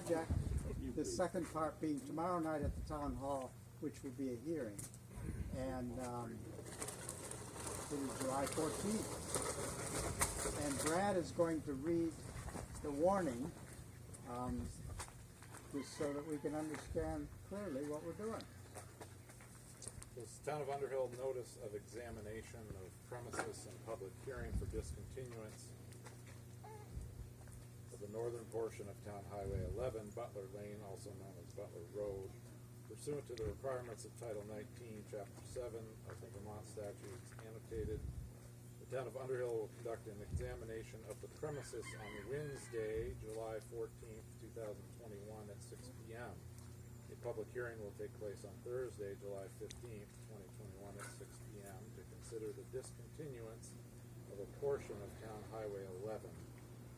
subject, the second part being tomorrow night at the town hall, which will be a hearing. And it is July 14th. And Brad is going to read the warning just so that we can understand clearly what we're doing. This Town of Underhill notice of examination of premises and public hearing for discontinuance of the northern portion of Town Highway 11, Butler Lane, also known as Butler Road, pursuant to the requirements of Title 19, Chapter 7 of the Vermont statutes annotated. The Town of Underhill will conduct an examination of the premises on Wednesday, July 14th, 2021 at 6 p.m. A public hearing will take place on Thursday, July 15th, 2021 at 6 p.m. to consider the discontinuance of a portion of Town Highway 11,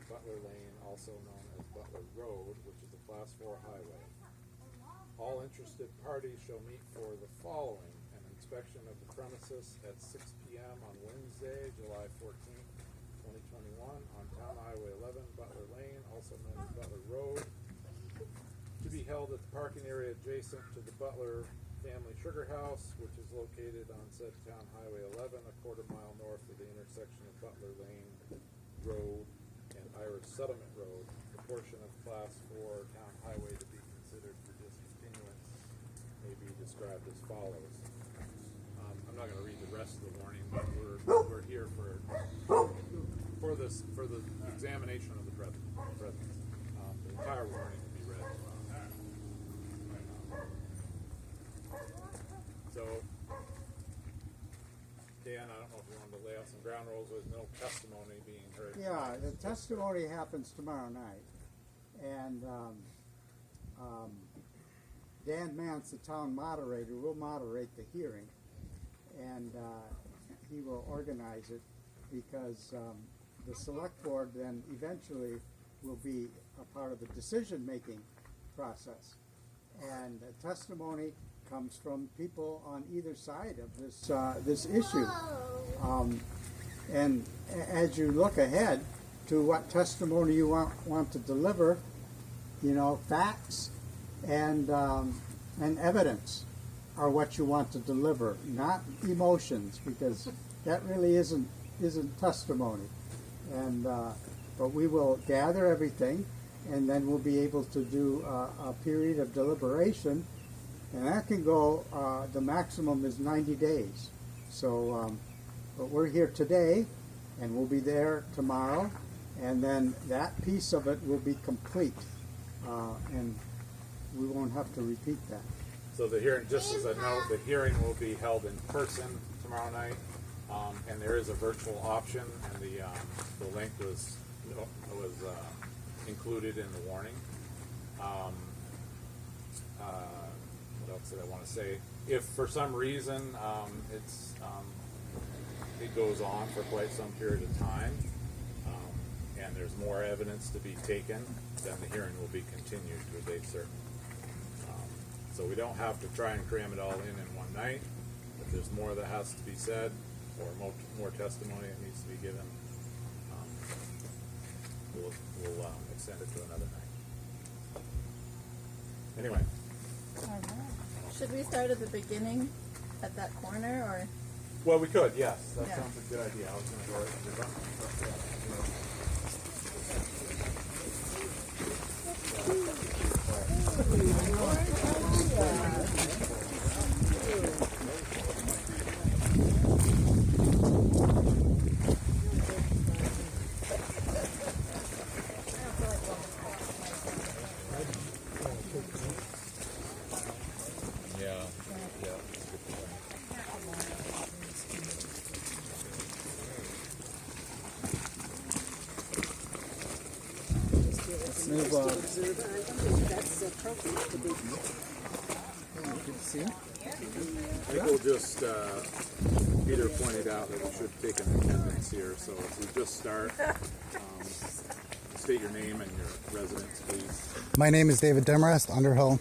Butler Lane, also known as Butler Road, which is a Class 4 highway. All interested parties shall meet for the following: an inspection of the premises at 6 p.m. on Wednesday, July 14th, 2021 on Town Highway 11, Butler Lane, also known as Butler Road, to be held at the parking area adjacent to the Butler Family Sugar House, which is located on said Town Highway 11, a quarter mile north of the intersection of Butler Lane Road and Irish Settlement Road. The portion of Class 4 Town Highway to be considered for discontinuance may be described as follows. I'm not going to read the rest of the warning, but we're here for the examination of the presence. The entire warning will be read. So, Dan, I don't know if you wanted to lay out some ground rules with no testimony being heard. Yeah, the testimony happens tomorrow night. And Dan Mance, the town moderator, will moderate the hearing. And he will organize it because the select board then eventually will be a part of the decision-making process. And the testimony comes from people on either side of this this issue. And as you look ahead to what testimony you want to deliver, you know, facts and evidence are what you want to deliver, not emotions, because that really isn't testimony. And but we will gather everything, and then we'll be able to do a period of deliberation, and that can go. The maximum is 90 days. So, but we're here today, and we'll be there tomorrow, and then that piece of it will be complete, and we won't have to repeat that. So the hearing, just as a note, the hearing will be held in person tomorrow night, and there is a virtual option, and the link was included in the warning. What else did I want to say? If for some reason it goes on for quite some period of time, and there's more evidence to be taken, then the hearing will be continued to a date certain. So we don't have to try and cram it all in one night. If there's more that has to be said, or more testimony that needs to be given, we'll extend it to another night. Anyway. All right. Should we start at the beginning, at that corner, or? Well, we could, yes. That Yeah. sounds a good idea. I was going to go right to the front. Yeah. Move on. That's appropriate to be. Good to see you. I think we'll just, Peter pointed out that we should take an attendance here, so if we just start, state your name and your residence, please. My name is David Demarest, Underhill.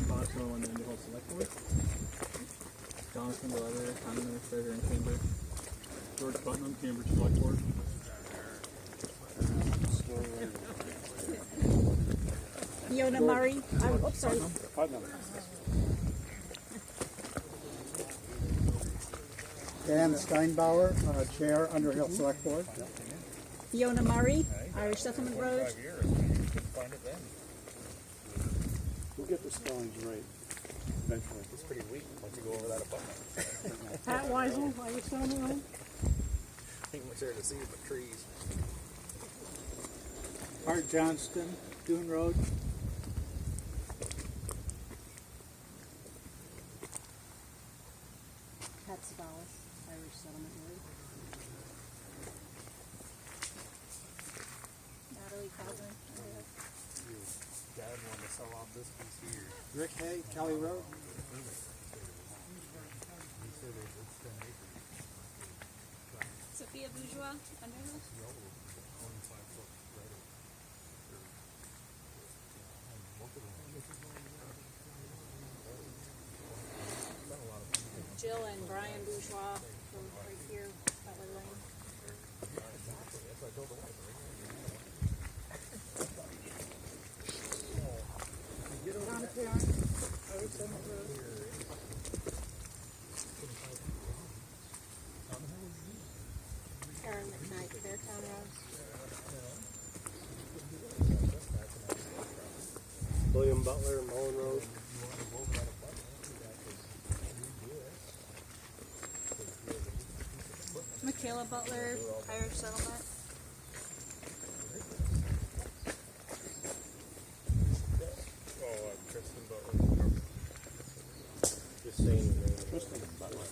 Boswell on the Underhill Select Board. Jonathan Glover, Town Administrator in Cambridge. George Putnam, Cambridge Select Board. Fiona Murray. Oops, sorry. Dan Steinbauer, Chair, Underhill Select Board. Fiona Murray, Irish Settlement Road. We'll get the spellings right eventually. It's pretty weak once you go over that abutment. Pat Weisel, Irish Settlement Road. Ain't much there to see but trees. Art Johnston, Dune Road. Pat Savalas, Irish Settlement Road. Natalie Coughlin. Dad wanted to sell off this piece here. Rick Hay, Kelly Road. Sophia Bourgeois, Underhill. Jill and Brian Bourgeois from right here, Butler Lane. Donna Perrin, Irish Settlement Road. Karen McKnight, Fairtown Road. William Butler, Mullen Road. Michaela Butler, Irish Settlement. Tristan Butler. Just saying your name. Tristan Butler.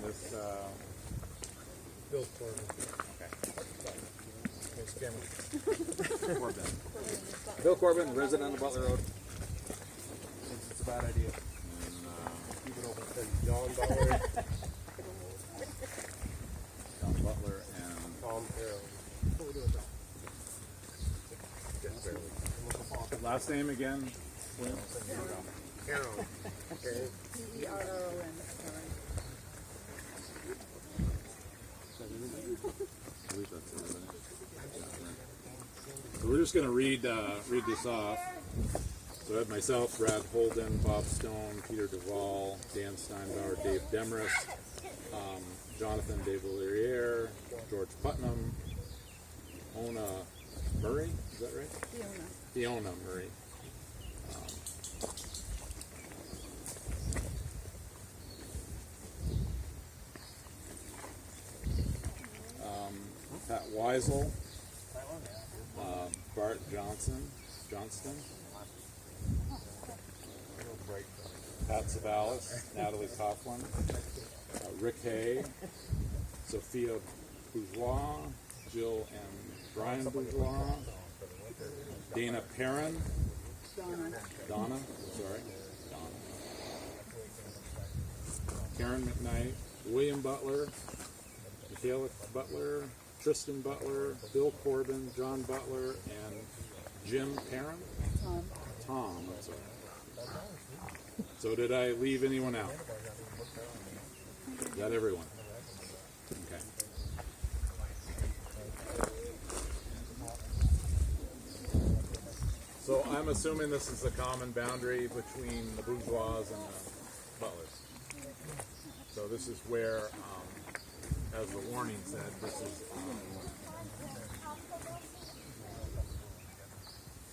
This, Bill Corbin. Mr. Chairman. Corbin. Bill Corbin, resident of Butler Road. Thinks it's a bad idea. Keep it open. John Butler. John Butler and Tom Carroll. last name again. Carroll. P-E-R-R-O-N. So we're just going to read this off. So I have myself, Brad Holden, Bob Stone, Peter Duvall, Dan Steinbauer, Dave Demarest, Jonathan Devilliere, George Putnam, Ona Murray, is that right? Fiona Murray. Pat Weisel, Bart Johnston, Pat Savalas, Natalie Coughlin, Rick Hay, Sophia Bourgeois, Jill and Brian Bourgeois, Dana Perrin, Donna, Karen McKnight, William Butler, Michaela Butler, Tristan Butler, Bill Corbin, John Butler, and Jim Perrin? Tom, I'm sorry. So did I leave anyone out? Is that everyone? Okay. So I'm assuming this is a common boundary between the bourgeois and the butlers. So this is where, as the warning said, this is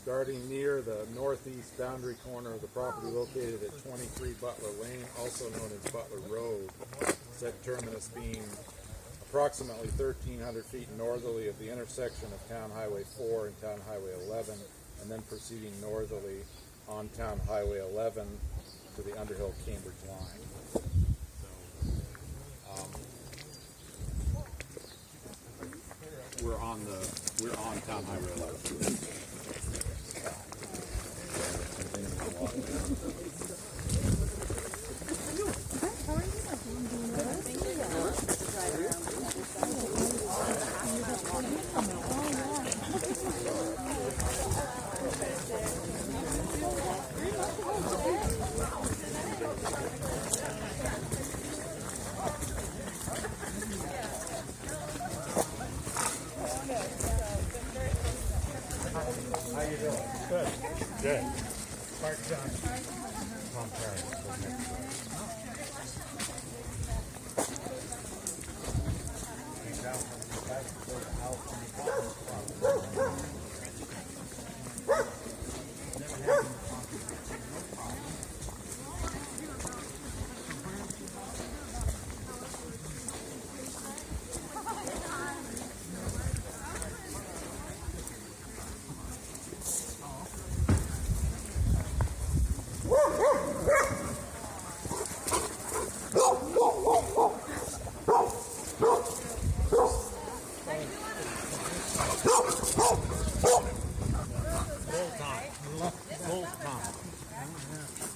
starting near the northeast boundary corner of the property located at 23 Butler Lane, also known as Butler Road, said terminus being approximately 1,300 feet northerly of the intersection of Town Highway 4 and Town Highway 11, and then proceeding northerly on Town Highway 11 to the Underhill Cambridge line. We're on Town Highway 11.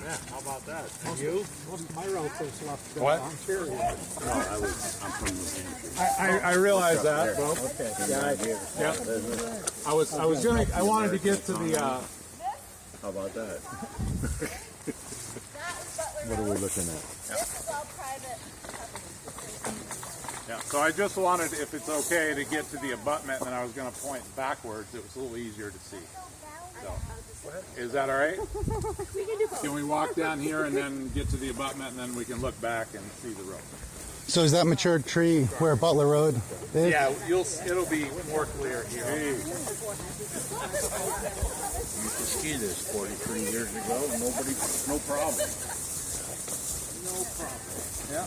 Yeah, how about that? You? Most of my relatives left What? Ontario. I'm from New Hampshire. I realize that, Bo. Okay. Yeah. I wanted to get to the, How about that? What are we looking at? This is all private. yeah, so I just wanted, if it's okay, to get to the abutment, and I was gonna point backwards, it was a little easier to see. So, is that all right? We can do both. Can we walk down here and then get to the abutment, and then we can look back and see the road? So is that mature tree where Butler Road is? Yeah, it'll be more clear here. Used to ski this 43 years ago, no problem. Yeah.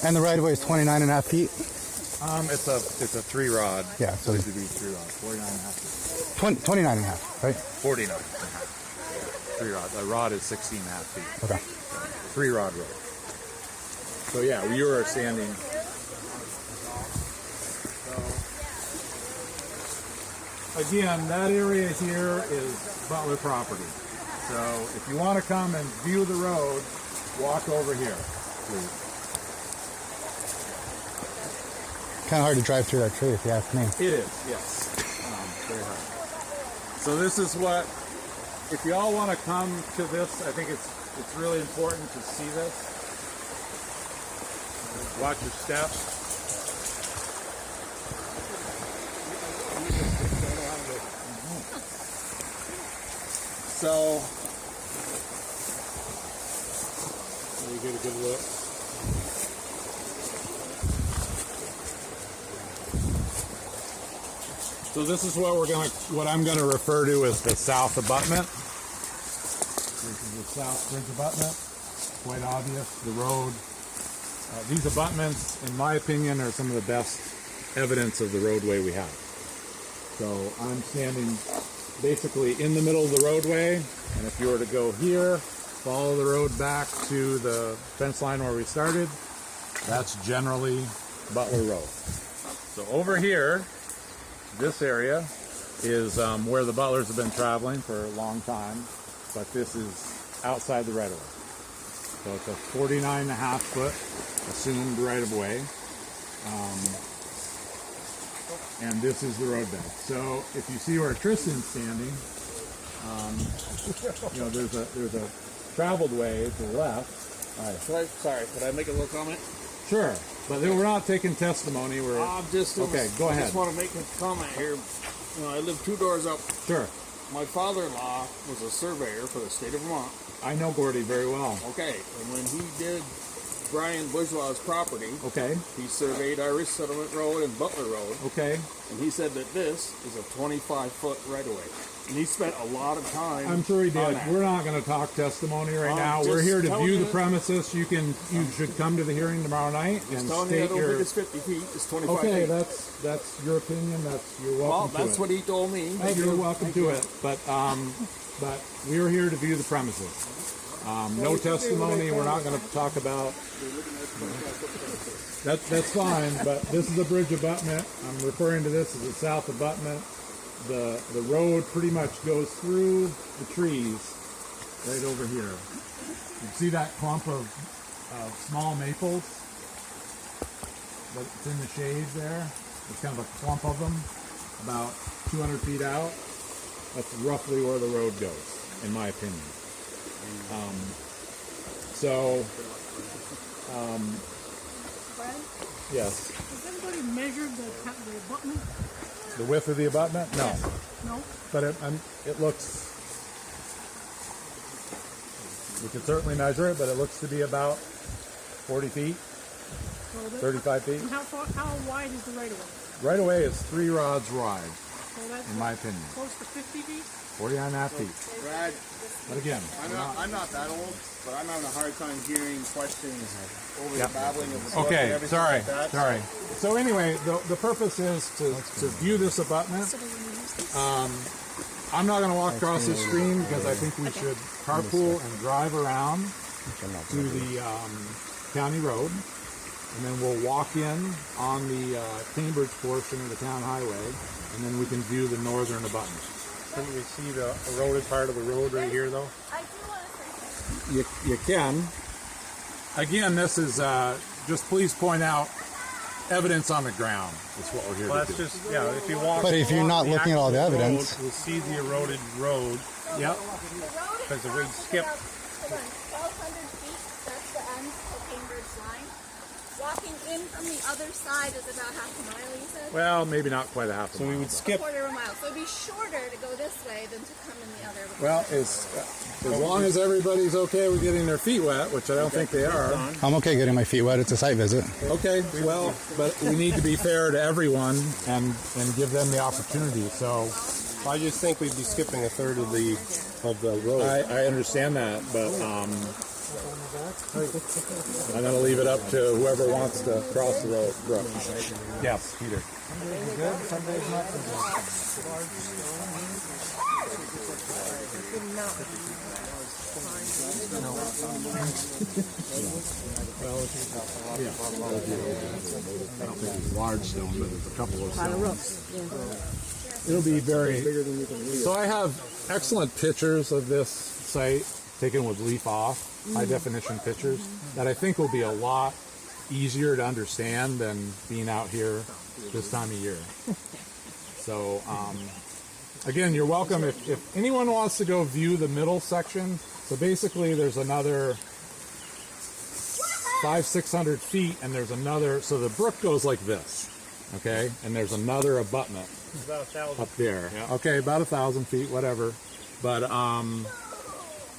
And the right of way is 29 and a half feet? It's a 3-rod. Yeah, so It should be 3-rod, 49 and a half. 29 and a half, right? 49 and a half. 3-rod. The rod is 16 and a half feet. Okay. 3-rod road. So yeah, you were standing. Again, that area here is Butler property. So if you want to come and view the road, walk over here, please. Kind of hard to drive through that tree if you ask me. It is, yes. Very hard. So this is what, if you all want to come to this, I think it's really important to see this. Watch your steps. So, let me get a good look. So this is what I'm gonna refer to as the south abutment. This is the south bridge abutment. Quite obvious. The road. These abutments, in my opinion, are some of the best evidence of the roadway we have. So I'm standing basically in the middle of the roadway, and if you were to go here, follow the road back to the fence line where we started, that's generally Butler Road. So over here, this area is where the Butlers have been traveling for a long time, but this is outside the right of way. So it's a 49 and a half foot assumed right of way. And this is the roadbed. So if you see where Tristan's standing, you know, there's a traveled way to the left. All right. Could I make a little comment? Sure, but we're not taking testimony. We're I'm just okay. Go I ahead. just want to make a comment here. You know, I live 2 doors up. Sure. My father-in-law was a surveyor for the state of Vermont. I know Gordy very well. Okay, and when he did Brian Bourgeois' property, Okay. he surveyed Irish Settlement Road and Butler Road, Okay. and he said that this is a 25-foot right-of-way. And he spent a lot of time. I'm sure he on did. that. We're not going to talk testimony right I'm now. just We're here to telling view you the that- premises. You should come to the hearing tomorrow night and Just telling you, I state don't your. think it's 50 feet. It's 25 Okay, feet. that's your opinion. You're welcome Well, to that's it. what he told me. Hey, you're welcome to it. But we're here to view the premises. No testimony. We're not going to talk about. That's fine. But this is a bridge abutment. I'm referring to this as a south abutment. The road pretty much goes through the trees right over here. You see that clump of small maples that's in the shade there? It's kind of a clump of them, about 200 feet out. That's roughly where the road goes, in my opinion. Fred, Yes. has everybody measured the abutment? The width of the abutment? No. No? But it looks, we could certainly measure it, but it looks to be about 40 feet, 35 feet. And how wide is the right of way? Right away is 3 rods wide, So that's in my opinion. close to 50 feet? 49 and a half feet. Brad, But again, I'm not that old, but I'm having a hard time hearing questions over Yep. the babbling of the brook and okay, everything sorry, like that. sorry. So anyway, the purpose is to view this abutment. I'm not going to walk across this stream because I think we should carpool and drive around to the county road. And then we'll walk in on the Cambridge portion of the town highway, and then we can view the northern abutment. Couldn't we see the eroded part of the road right here, though? I do want to say something. You can. Again, this is just please point out evidence on the ground. That's what we're here Well, to that's do. just, yeah, if you walk. But if you're along not looking at all the actual evidence- road, You'll see the eroded road. Yep. The road Because the itself way is skip- about, hold on, 1,200 feet, that's the end of Cambridge line. Walking in from the other side is about half a mile, you said? Well, maybe not quite a half a So we mile. would skip. Quarter of a mile. So it'd be shorter to go this way than to come in the other way. Well, as long as everybody's okay with getting their feet wet, which I don't think they are. I'm okay getting my feet wet. It's a site visit. Okay, well, but we need to be fair to everyone and give them the opportunity. So I just think we'd be skipping a third of the road. I understand that, but I'm going to leave it up to whoever wants to cross the road. Brooke. Yes, Peter. I don't think it's large stone, but there's a couple of stones. It'll be very. So I have excellent pictures of this site taken with leaf off, high definition pictures that I think will be a lot easier to understand than being out here this time of year. So again, you're welcome if anyone wants to go view the middle section. So basically, there's another 500-600 feet, and there's another. So the brook goes like this, okay, and there's another abutment. About 1,000. Up there. Yeah. Okay, about 1,000 feet, whatever. But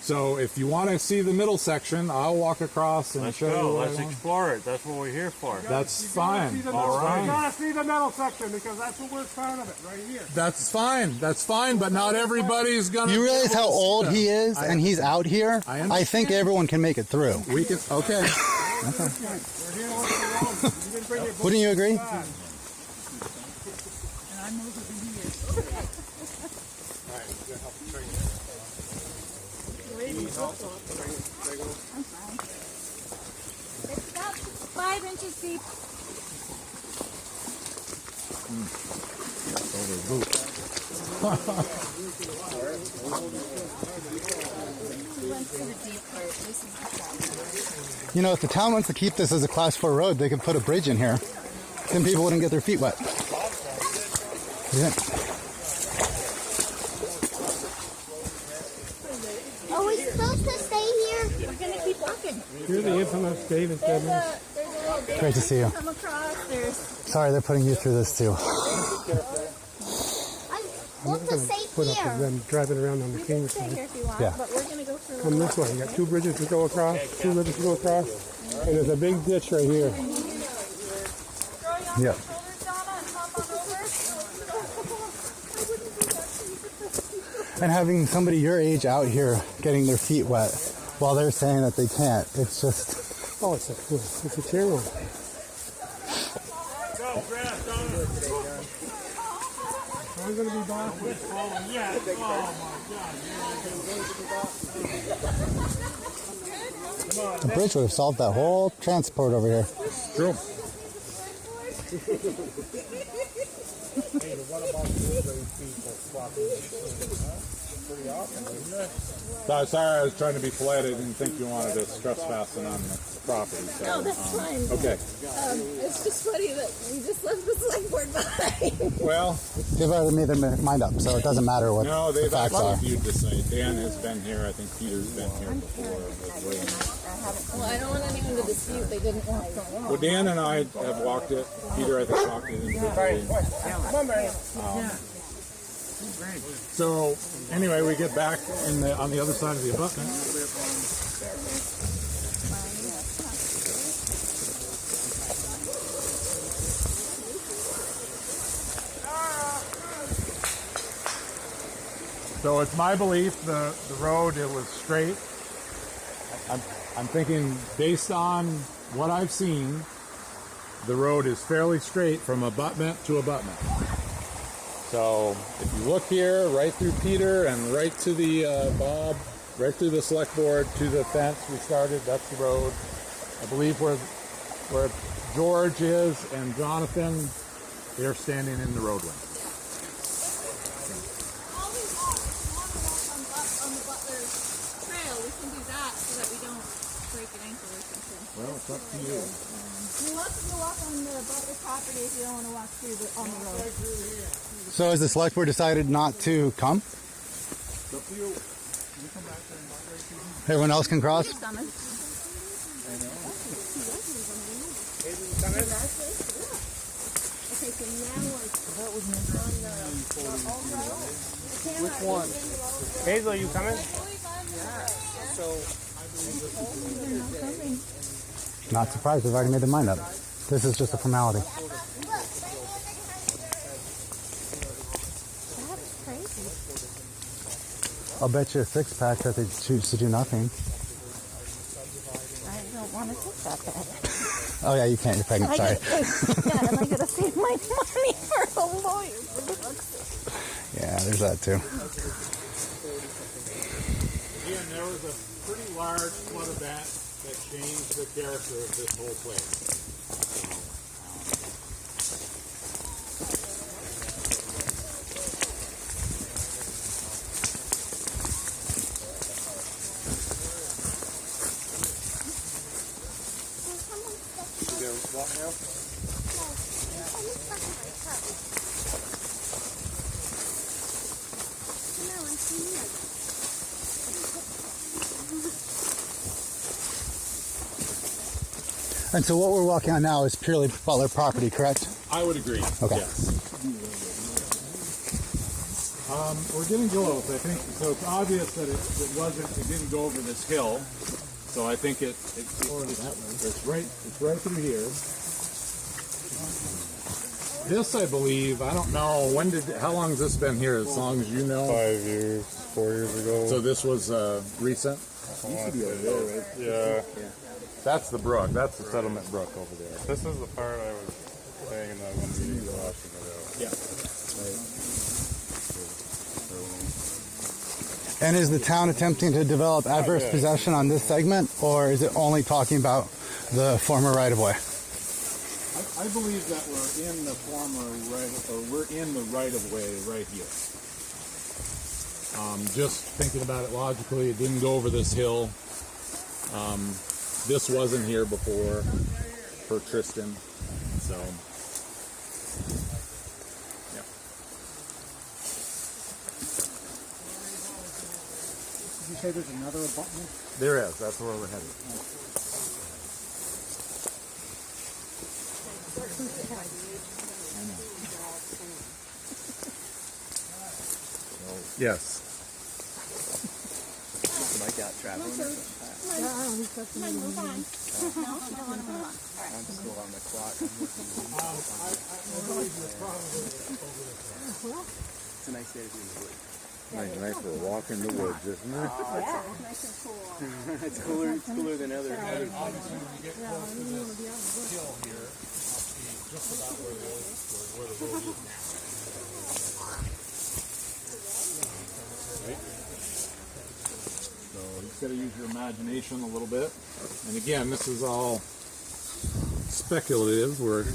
so if you want to see the middle section, I'll walk across and show you. What Let's explore it. That's what we're here for. That's fine. All right. gotta see the middle section because that's the worst part of it, right here. That's fine. That's fine. But not everybody's gonna. You realize how old he is and he's out here? I I think everyone can make it through. We can. Okay. Wouldn't you agree? It's about 5 inches deep. We went through the deep part. This is the shallow part. You know, if the town wants to keep this as a class 4 road, they could put a bridge in here. Then people wouldn't get their feet wet. Yeah. Are we supposed to stay here? We're gonna keep walking. You're the infamous David There's Goodman. a little bit Great to see you. come across. There's Sorry, they're putting you through this too. I want to stay Put up here. with them driving around on the you can King's stay side. here if you want, Yeah. but we're gonna go for a little Come this way. You got 2 bridges to go across, 2 rivers to go across, and there's a big ditch right here. Yeah. And having somebody your age out here getting their feet wet while they're saying that they can't, it's just. Oh, it's a terrible. I'm gonna be back. The bridge would have solved that whole transport over here. True. pretty often, isn't it? So, sorry, I was trying to be polite. I didn't think you wanted us trespassing on the property. So, No, that's fine. okay. It's just funny that we just left the select board behind. Well, They've already made their mind up, so it doesn't matter what no, the they've facts are. actually viewed the site. Dan has been here. I think Peter's been here before. Well, I don't want anyone to dispute they didn't walk the wall. Well, Dan and I have walked it. Peter, I think, walked it individually. So, anyway, we get back on the other side of the abutment. So it's my belief the road, it was straight. I'm thinking based on what I've seen, the road is fairly straight from abutment to abutment. So if you look here, right through Peter and right to the Bob, right through the select board to the fence we started, that's the road. I believe where George is and Jonathan, they're standing in the roadway. All we want, if you want to walk on the Butler Trail, we can do that so that we don't break an ankle or something. Well, it's up to you. You're welcome to walk on the Butler property if you don't want to walk through on the road. So has the select board decided not to come? Everyone else can cross? Which one? Hazel, you coming? Not surprised, they've already made their mind up. This is just a formality. That's crazy. I'll bet you a six-pack that they choose to do nothing. I don't want to take that bet. Oh yeah, you can't, you're pregnant, sorry. Yeah, and I gotta save my money for a lawyer. Yeah, there's that too. Again, there was a pretty large flood event that changed the character of this whole place. And so what we're walking on now is purely Butler property, correct? I would agree. Okay. Yes. We're getting close, I think. So it's obvious that it didn't go over this hill. So I think it's right through here. This, I believe, I don't know, how long has this been here? As long as you know? 5 years, 4 years ago. So this was recent? Used to be over there, right? Yeah. That's the brook. That's the settlement brook over there. This is the part I was saying in that one meeting watching it out. Yeah. And is the town attempting to develop adverse possession on this segment, or is it only talking about the former right-of-way? I believe that we're in the right of way right here. Just thinking about it logically, it didn't go over this hill. This wasn't here before for Tristan, so yeah. Did you say there's another abutment? There is. That's where we're headed. Yes. Mike out traveling. No, I don't want to move on. I'm still on the clock. Oh, It's a nice day to be in the woods. Nice for a walk in the woods, isn't it? yeah, it's nice and cool. It's cooler than other. Obviously, when you get close to this hill here, it must be just about where the road is now. Right? So you just got to use your imagination a little bit. And again, this is all speculative. Where the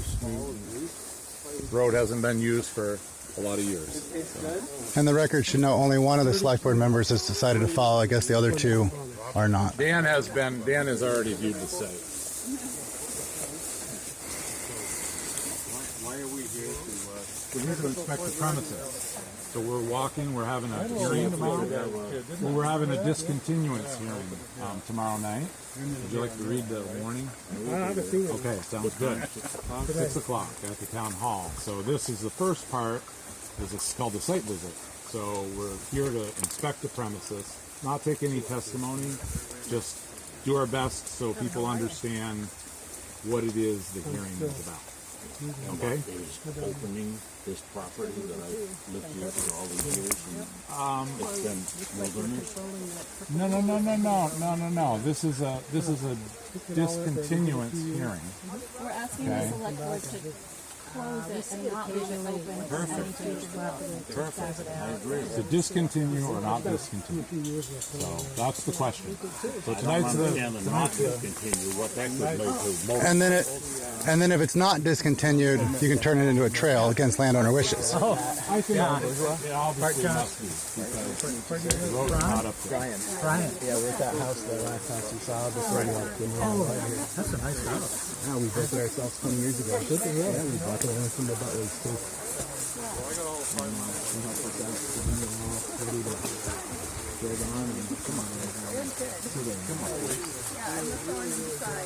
road hasn't been used for a lot of years. And the record should know only one of the select board members has decided to follow. I guess the other two are not. Dan has already viewed the site. Why are we here to, We're here to inspect the premises. So we're walking, we're having a hearing tomorrow. Well, we're having a discontinuance hearing tomorrow night. Would you like to read the warning? Okay, sounds good. 6 o'clock at the town hall. So this is the first part, it's called the site visit. So we're here to inspect the premises, not take any testimony, just do our best so people understand what it is the hearing is about. Okay? is opening this property that I've lived here for all these years and it's been wilderness? No. This is a discontinuance hearing. We're asking the select board to close it and not leave it open. Perfect. I agree. To discontinue or not discontinue. So that's the question. So tonight's the Continue what that could lead to. And then if it's not discontinued, you can turn it into a trail against landowner wishes. I think it obviously must be because the road's not up there. Brian. Yeah, we're at that house, the last house you saw before you walked in. That's a nice house. Yeah, we built it ourselves 20 years ago. Yeah, we bought it from the Butlers too.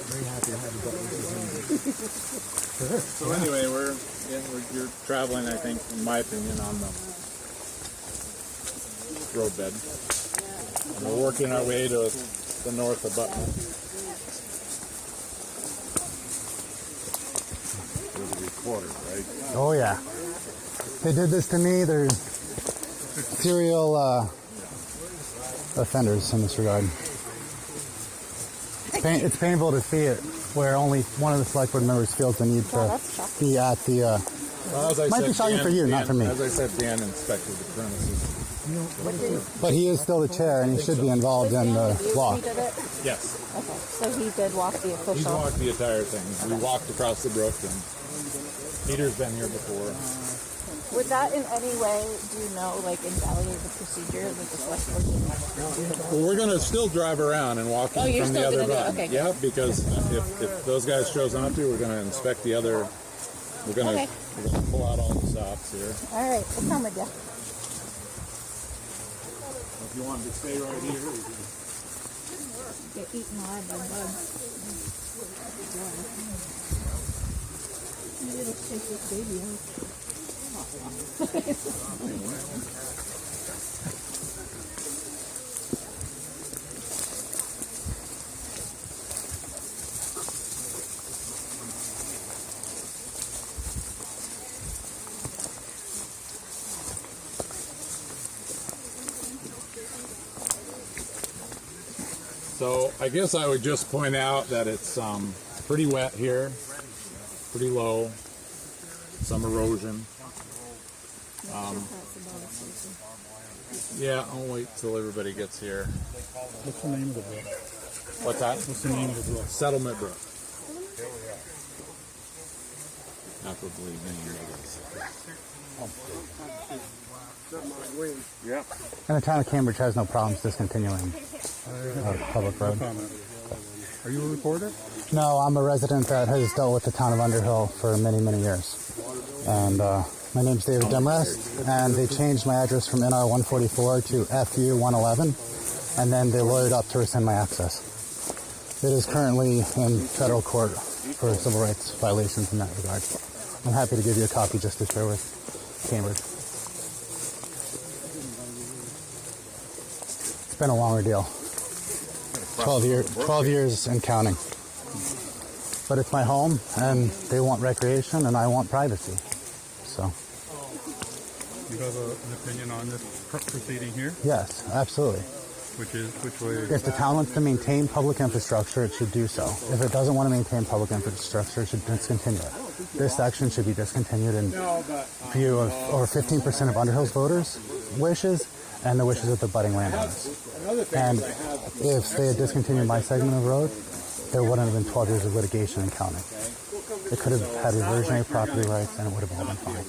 Very happy to have the Butlers. So anyway, you're traveling, I think, in my opinion, on the roadbed. And we're working our way to the north of Butler. Recorder, right? Oh yeah. They did this to me. They're serial offenders in this regard. It's painful to see it where only one of the select board members feels the need to be at the... Well, as I might be shocking for you, not for me. As I said, Dan inspected the premises. But he is still the chair and he should be involved in the walk. He did it? Yes. Okay, so he did walk the He's official. walked the entire thing. We walked across the brook, and Peter's been here before. Would that in any way, do you know, like invalidate the procedure that the select board did? Well, we're going to still drive around and walk in you're from the still other gonna do it. button. Okay, good. Yeah, because if those guys chose not to, we're going to inspect the other. We're going to pull out all the stops here. All right, we'll come with you. If you wanted to stay right here, we can. Get eaten alive by bugs. Maybe it'll shake this baby out. So I guess I would just point out that it's pretty wet here, pretty low, some erosion. Yeah, I'll wait till everybody gets here. What's the name of the brook? What's that? What's the name of the brook? Settlement Brook. Affably named, I guess. Yep. And the town of Cambridge has no problems discontinuing public road. Are you a reporter? No, I'm a resident that has dealt with the town of Underhill for many, many years. And my name's David Demrest, and they changed my address from NR 144 to FU 111, and then they lawyered up to rescind my access. It is currently in federal court for civil rights violations in that regard. I'm happy to give you a copy just to share with Cambridge. It's been a long ordeal. 12 years and counting. But it's my home, and they want recreation, and I want privacy. So. You have an opinion on this proceeding here? Yes, absolutely. Which way? If the town wants to maintain public infrastructure, it should do so. If it doesn't want to maintain public infrastructure, it should discontinue it. This section should be discontinued in view of over 15% of Underhill's voters' wishes and the wishes of the budding landowners. And if they had discontinued my segment of road, there wouldn't have been 12 years of litigation and counting. It could have had reversionary property rights, and it would have all been fine.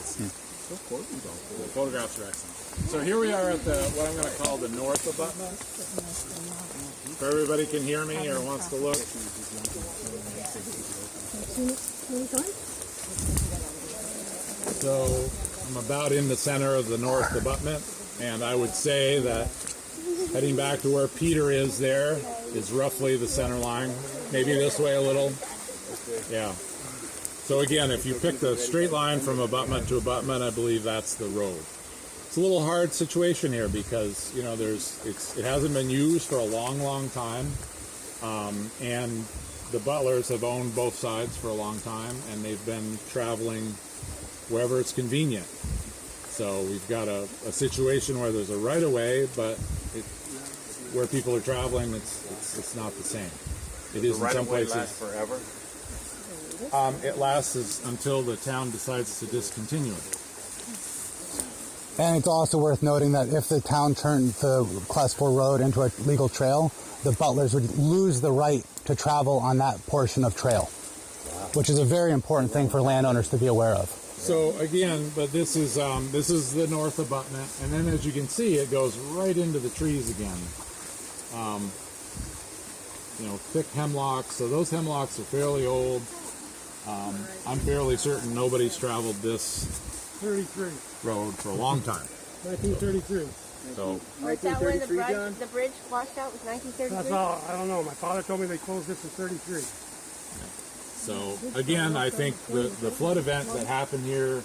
Of course we don't. The photographs are excellent. So here we are at the what I'm going to call the north abutment. If everybody can hear me or wants to look. So I'm about in the center of the north abutment, and I would say that heading back to where Peter is there is roughly the center line. Maybe this way a little. Yeah. So again, if you pick the straight line from abutment to abutment, I believe that's the road. It's a little hard situation here because, you know, it hasn't been used for a long, long time. And the Butlers have owned both sides for a long time, and they've been traveling wherever it's convenient. So we've got a situation where there's a right-of-way, but where people are traveling, it's not the same. It is in some places. Last forever? It lasts until the town decides to discontinue it. And it's also worth noting that if the town turned the Class 4 road into a legal trail, the Butlers would lose the right to travel on that portion of trail, which is a very important thing for landowners to be aware of. So again, but this is the north abutment, and then as you can see, it goes right into the trees again. You know, thick hemlocks. So those hemlocks are fairly old. I'm fairly certain nobody's traveled this 33. road for a long time. 1933. So Was that when the bridge washed out? Was 1933? That's all. I don't know. My father told me they closed this in 33. So again, I think the flood event that happened here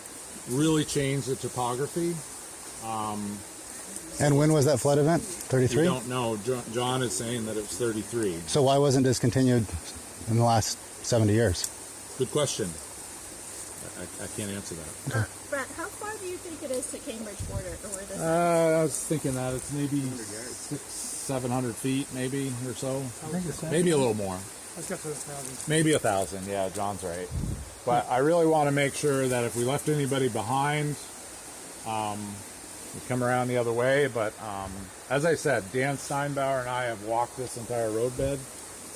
really changed the topography. And when was that flood event? We 33? don't know. John is saying that it was 33. So why wasn't it discontinued in the last 70 years? Good question. I can't answer that. Brett, how far do you think it is to Cambridge border, or where this? I was thinking that it's maybe 600-700 feet, maybe or so. Maybe a little more. Let's get to 1,000. Maybe 1,000. Yeah, John's right. But I really want to make sure that if we left anybody behind, we come around the other way. But as I said, Dan Steinbauer and I have walked this entire roadbed.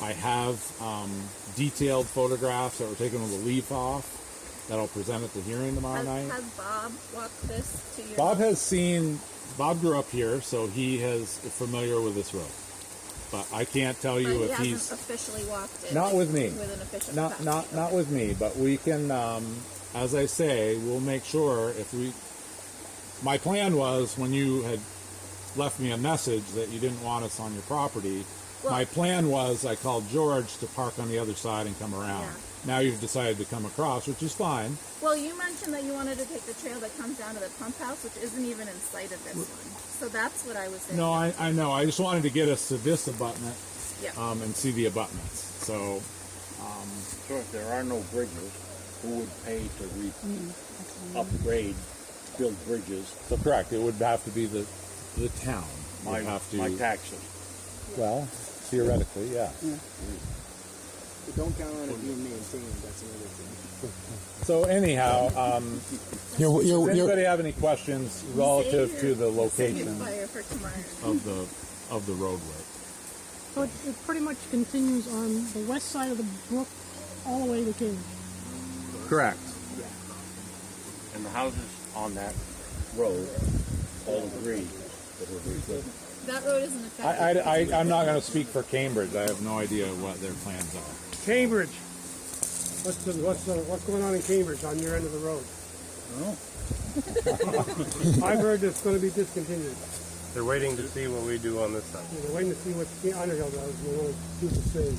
I have detailed photographs that were taken with a leaf off that I'll present at the hearing tomorrow night. Has Bob walked this to your? Bob grew up here, so he is familiar with this road. But I can't tell you if he he's hasn't officially walked it. not with me. With an official Not with me, but we can, as I say, we'll make sure if we. My plan was when you had left me a message that you didn't want us on your property. Well, my plan was I called George to park on the other side and come around. Yeah. Now you've decided to come across, which is fine. Well, you mentioned that you wanted to take the trail that comes down to the pump house, which isn't even in sight of this one. So that's what I was saying. No, I know. I just wanted to get us to this abutment Yeah. and see the abutments. So, So if there are no bridges, who would pay to upgrade, build bridges? so correct. It would have to be the town. My Would have to. my taxes. Well, theoretically, yeah. But don't count on it being maintained. That's another thing. So anyhow, does anybody have any questions relative to the location Fire for tomorrow. of the roadway? So it pretty much continues on the west side of the brook all the way to Cambridge. Correct. And the houses on that road all agree that it'll be good. That road isn't affected. I'm not going to speak for Cambridge. I have no idea what their plans are. Cambridge. What's going on in Cambridge on your end of the road? I've heard it's going to be discontinued. They're waiting to see what we do on this side. They're waiting to see what Underhill does. They want to do the same.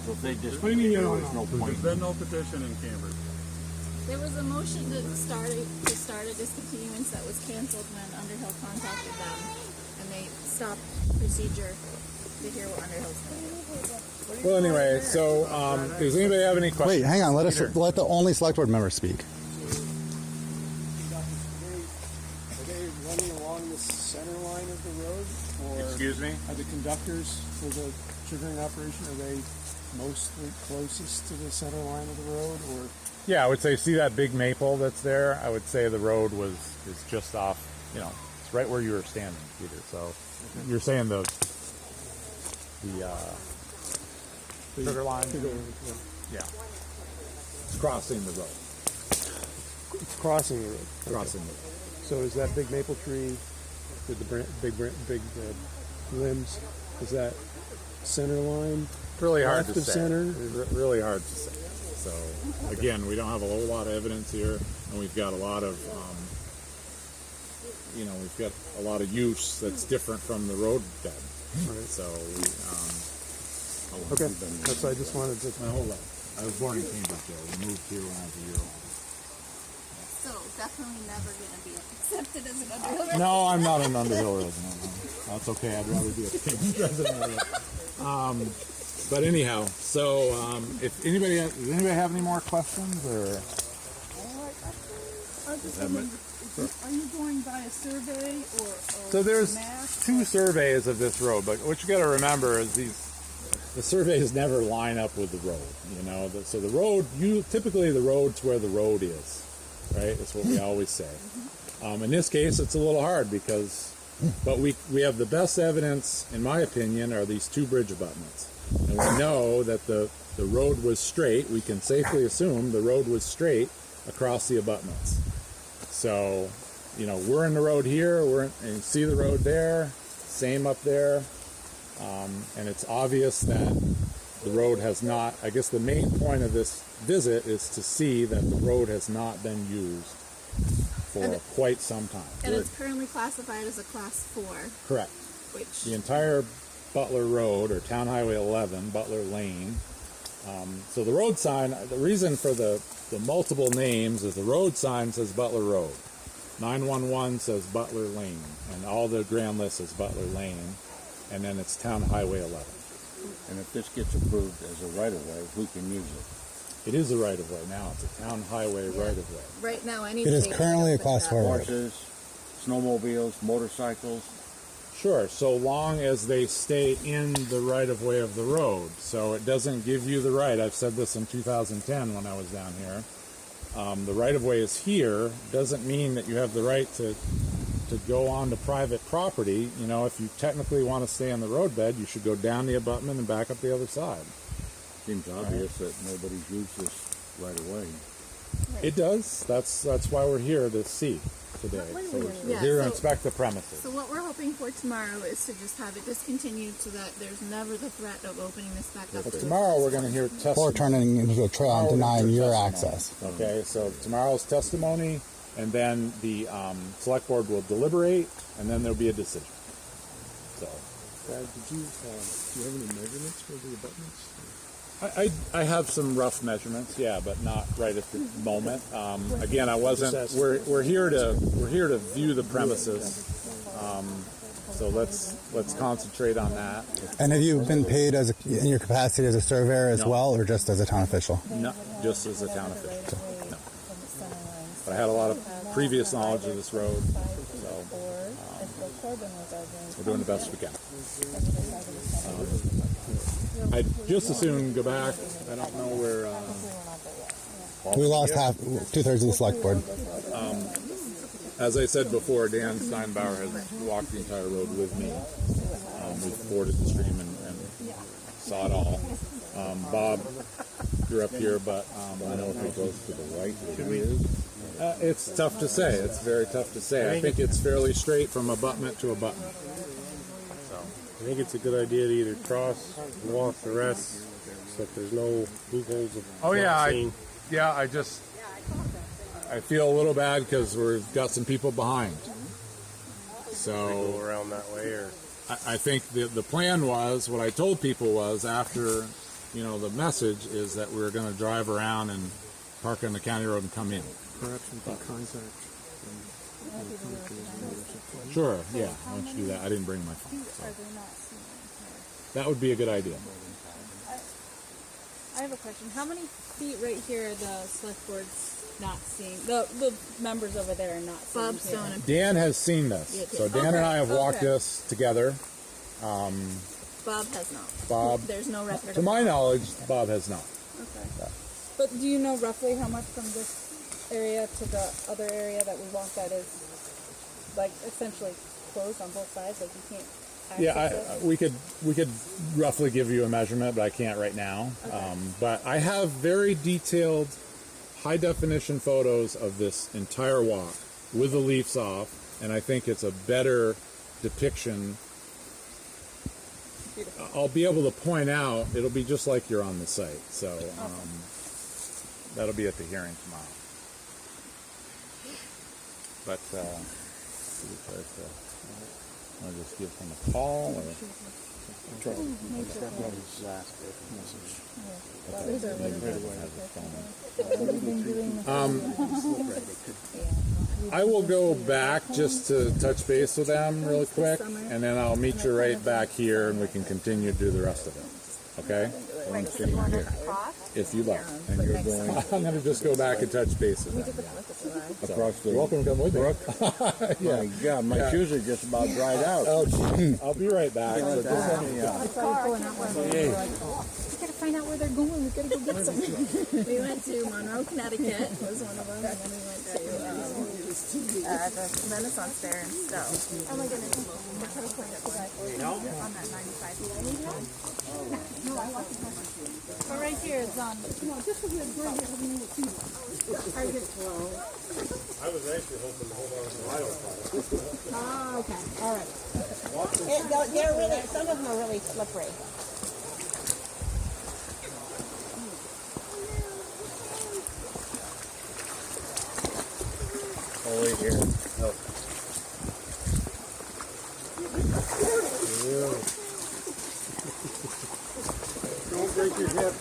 So if they just What do you mean you don't there's know? no point. There's been no petition in Cambridge. There was a motion to start a discontinuance that was canceled when Underhill contacted them, and they stopped procedure to hear what Underhill's saying. Well, anyway, so does anybody have any questions? Wait, hang on. Let the only select board member speak. Are they running along the center line of the road? Or Excuse me? are the conductors for the triggering operation, are they mostly closest to the center line of the road? Or Yeah, I would say, see that big maple that's there? I would say the road is just off, it's right where you were standing, Peter. So you're saying the sugar line? Yeah. It's crossing the road. It's crossing the road. crossing it. So is that big maple tree with the big limbs? Is that center line? Really hard Left to of say. center? Really hard to say. So again, we don't have a whole lot of evidence here, and we've got a lot of, we've got a lot of use that's different from the road bed. Right. So Okay. That's I just wanted to. my whole life. I was born in Cambridge, Joe. We moved here when I was a year old. So definitely never gonna be accepted as an Underhill resident. No, I'm not an Underhill resident. No. That's okay. I'd rather be a Cambridge resident. But anyhow, so if does anybody have any more questions or? Are you going by a survey or So there's map? 2 surveys of this road, but what you got to remember is the surveys never line up with the road. So the road, typically the road's where the road is, right? That's what we always say. In this case, it's a little hard but we have the best evidence, in my opinion, are these 2 bridge abutments, and we know that the road was straight. We can safely assume the road was straight across the abutments. So, we're in the road here, and you see the road there, same up there, and it's obvious that the road has not, I guess the main point of this visit is to see that the road has not been used for quite some time. And it's currently classified as a class 4, Correct. which The entire Butler Road, or Town Highway 11, Butler Lane. So the road sign, the reason for the multiple names is the road sign says Butler Road. 911 says Butler Lane, and all the grand list is Butler Lane, and then it's Town Highway 11. And if this gets approved as a right-of-way, who can use it? It is a right-of-way now. It's a Town Highway right-of-way. right now It anything. is currently a class 4 road. Horses, snowmobiles, motorcycles. Sure, so long as they stay in the right-of-way of the road. So it doesn't give you the right. I've said this in 2010 when I was down here. The right-of-way is here. Doesn't mean that you have the right to go on to private property. If you technically want to stay on the roadbed, you should go down the abutment and back up the other side. Seems obvious that nobody's used this right away. It does. That's why we're here to see today. So we're here to inspect the premises. So what we're hoping for tomorrow is to just have it discontinued so that there's never the threat of opening this back up. But tomorrow we're going to hear Or testimony. turning into a trail and denying your access. Okay, so tomorrow's testimony, and then the select board will deliberate, and then there'll be a decision. So Brad, do you have any measurements for the abutments? I have some rough measurements, yeah, but not right at the moment. Again, I wasn't. We're here to view the premises. So let's concentrate on that. And have you been paid in your capacity as a surveyor as well, or just as a town official? No, just as a town official. No. But I had a lot of previous knowledge of this road, so we're doing the best we can. I'd just as soon go back. I don't know where. We lost 2/3 of the select board. As I said before, Dan Steinbauer has walked the entire road with me. We forded the stream and saw it all. Bob grew up here, but I know if it goes to the right, it is. it's tough to say. It's very tough to say. I think it's fairly straight from abutment to abutment. I think it's a good idea to either cross, walk the rest, so that there's no loopholes of I feel a little bad because we've got some people behind. go So around that way, or I think the plan was, what I told people was, after the message is that we were going to drive around and park on the county road and come in. Perhaps we can contact. Sure, yeah, why don't you do that? I didn't bring my phone. So. That would be a good idea. I have a question. How many feet right here are the select board's not seeing? The members over there are not seeing. Bob's here. doing it. Dan has seen this. So Dan and I have walked this together. Bob has not. Bob, There's no record. to my knowledge, Bob has not. Okay. But do you know roughly how much from this area to the other area that we walked that is like essentially closed on both sides? Like you can't access Yeah, it? we could roughly give you a measurement, but I can't right now. Okay. But I have very detailed high definition photos of this entire walk with the leaves off, and I think it's a better depiction. I'll be able to point out, it'll be just like you're on the site. So that'll be at the hearing tomorrow. But I'll just give him a call or I will go back just to touch base with them real quick, and then I'll meet you right back here, and we can continue to do the rest of it. Okay? If you like. And you're going. I'm going to just go back and touch base with them. Across the Welcome to come with me. Yeah. My God, my shoes are just about dried out. Oh, I'll be right back. So just let me We gotta find out where they're going. We gotta go get some. We went to Monroe, Connecticut was one of them, and then we went to the Renaissance Fair in Stowe. Oh my goodness. On that 95. No, I walked across. But right here it's on. No, this was a great Target 12. I was actually hoping to hold on to the Lyle product. Oh, okay. All right. They're really, some of them are really slippery. Oh, wait here. Oh. Don't break your hip.